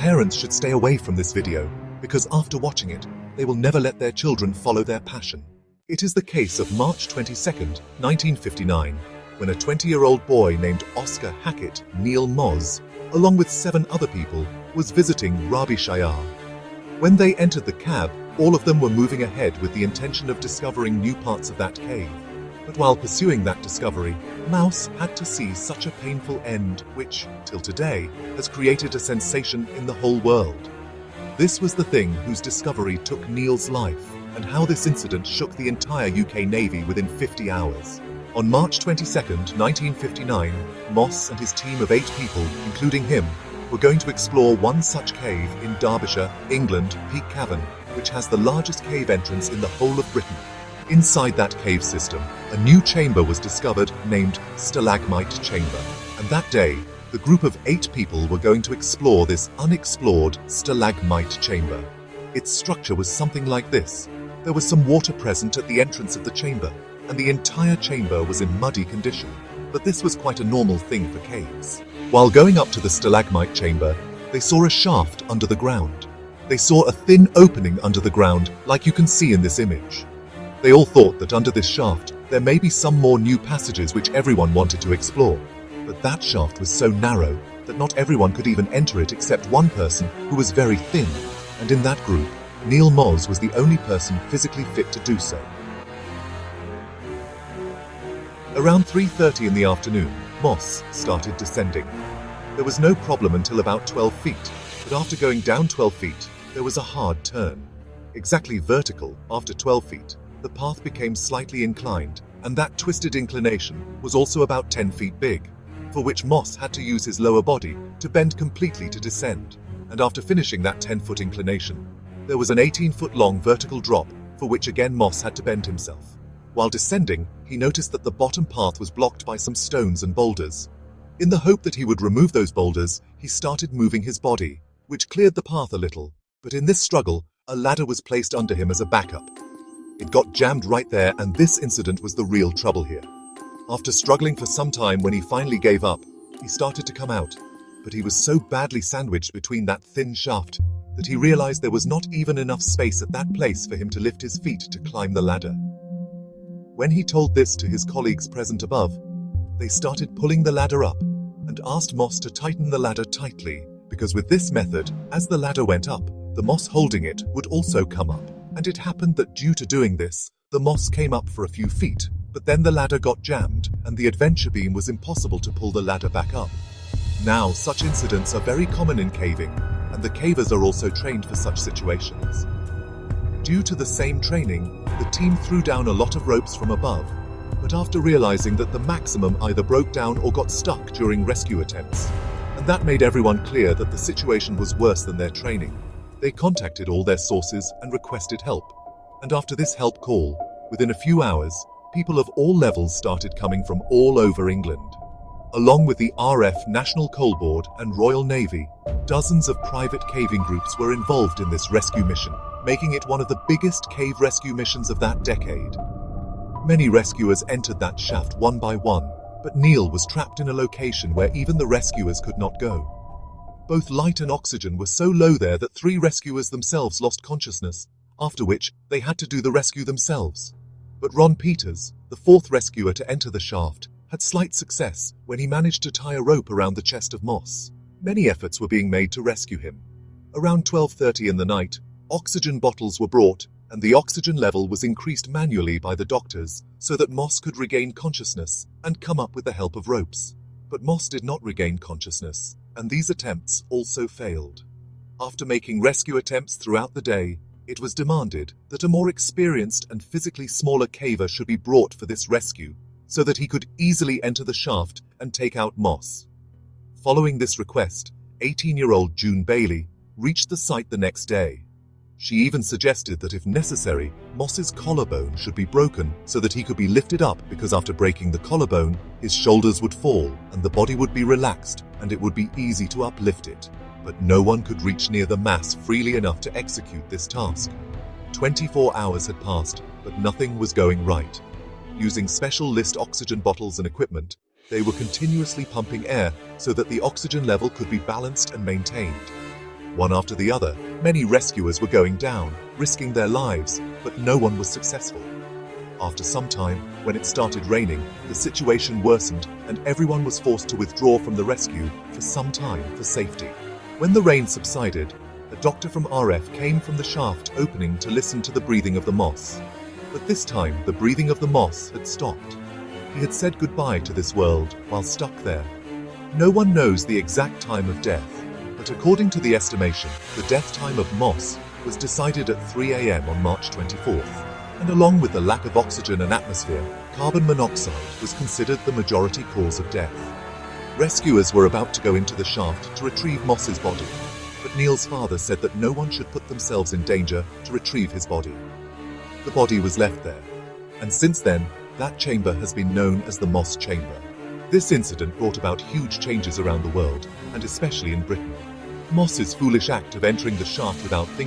parents should stay away from this video, because after watching it, they will never let their children follow their passion. It is the case of March 22nd, 1959, when a 20-year-old boy named Oscar Hackett Neil Moz, along with 7 other people, was visiting Rabi Shayar. When they entered the cab, all of them were moving ahead with the intention of discovering new parts of that cave. But while pursuing that discovery, Mouse had to see such a painful end, which, till today, has created a sensation in the whole world. This was the thing whose discovery took Neil's life, and how this incident shook the entire UK Navy within 50 hours. On March 22, 1959, Moss and his team of 8 people, including him, were going to explore one such cave in Derbyshire, England, Peak Cavern, which has the largest cave entrance in the whole of Britain. Inside that cave system, a new chamber was discovered named Stalagmite Chamber, and that day, the group of 8 people were going to explore this unexplored stalagmite chamber. Its structure was something like this. There was some water present at the entrance of the chamber, and the entire chamber was in muddy condition, but this was quite a normal thing for caves. While going up to the stalagmite chamber, they saw a shaft under the ground. They saw a thin opening under the ground, like you can see in this image. They all thought that under this shaft, there may be some more new passages which everyone wanted to explore. But that shaft was so narrow that not everyone could even enter it except one person who was very thin, and in that group, Neil Moz was the only person physically fit to do so. Around 3:30 in the afternoon, Moss started descending. There was no problem until about 12 feet, but after going down 12 feet, there was a hard turn. Exactly vertical after 12 feet, the path became slightly inclined, and that twisted inclination was also about 10 feet big, for which Moss had to use his lower body to bend completely to descend. And after finishing that 10-foot inclination, there was an 18-foot-long vertical drop, for which again Moss had to bend himself. While descending, he noticed that the bottom path was blocked by some stones and boulders. In the hope that he would remove those boulders, he started moving his body, which cleared the path a little, but in this struggle, a ladder was placed under him as a backup. It got jammed right there, and this incident was the real trouble here. After struggling for some time, when he finally gave up, he started to come out, but he was so badly sandwiched between that thin shaft that he realized there was not even enough space at that place for him to lift his feet to climb the ladder. When he told this to his colleagues present above, they started pulling the ladder up and asked Moss to tighten the ladder tightly, because with this method, as the ladder went up, the moss holding it would also come up. And it happened that due to doing this, the moss came up for a few feet, but then the ladder got jammed, and the adventure beam was impossible to pull the ladder back up. Now, such incidents are very common in caving, and the cavers are also trained for such situations. Due to the same training, the team threw down a lot of ropes from above, but after realizing that the maximum either broke down or got stuck during rescue attempts, and that made everyone clear that the situation was worse than their training, they contacted all their sources and requested help. And after this help call, within a few hours, people of all levels started coming from all over England. Along with the RF National Coal Board and Royal Navy, dozens of private caving groups were involved in this rescue mission, making it one of the biggest cave rescue missions of that decade. Many rescuers entered that shaft one by one, but Neil was trapped in a location where even the rescuers could not go. Both light and oxygen were so low there that 3 rescuers themselves lost consciousness, after which they had to do the rescue themselves. But Ron Peters, the 4th rescuer to enter the shaft, had slight success when he managed to tie a rope around the chest of Moss. Many efforts were being made to rescue him. Around 12:30 in the night, oxygen bottles were brought, and the oxygen level was increased manually by the doctors so that Moss could regain consciousness and come up with the help of ropes. But Moss did not regain consciousness, and these attempts also failed. After making rescue attempts throughout the day, it was demanded that a more experienced and physically smaller caver should be brought for this rescue, so that he could easily enter the shaft and take out Moss. Following this request, 18-year-old June Bailey reached the site the next day. She even suggested that if necessary, Moss's collarbone should be broken so that he could be lifted up, because after breaking the collarbone, his shoulders would fall and the body would be relaxed and it would be easy to uplift it. But no one could reach near the mass freely enough to execute this task. 24 hours had passed, but nothing was going right. Using special list oxygen bottles and equipment, they were continuously pumping air so that the oxygen level could be balanced and maintained. One after the other, many rescuers were going down, risking their lives, but no one was successful. After some time, when it started raining, the situation worsened and everyone was forced to withdraw from the rescue for some time for safety. When the rain subsided, a doctor from RF came from the shaft opening to listen to the breathing of the moss. But this time, the breathing of the moss had stopped. He had said goodbye to this world while stuck there. No one knows the exact time of death, but according to the estimation, the death time of Moss was decided at 3 a.m. on March 24th. And along with the lack of oxygen and atmosphere, carbon monoxide was considered the majority cause of death. Rescuers were about to go into the shaft to retrieve Moss's body, but Neil's father said that no one should put themselves in danger to retrieve his body. The body was left there, and since then, that chamber has been known as the Moss Chamber. This incident brought about huge changes around the world, and especially in Britain. Moss's foolish act of entering the shaft without thinking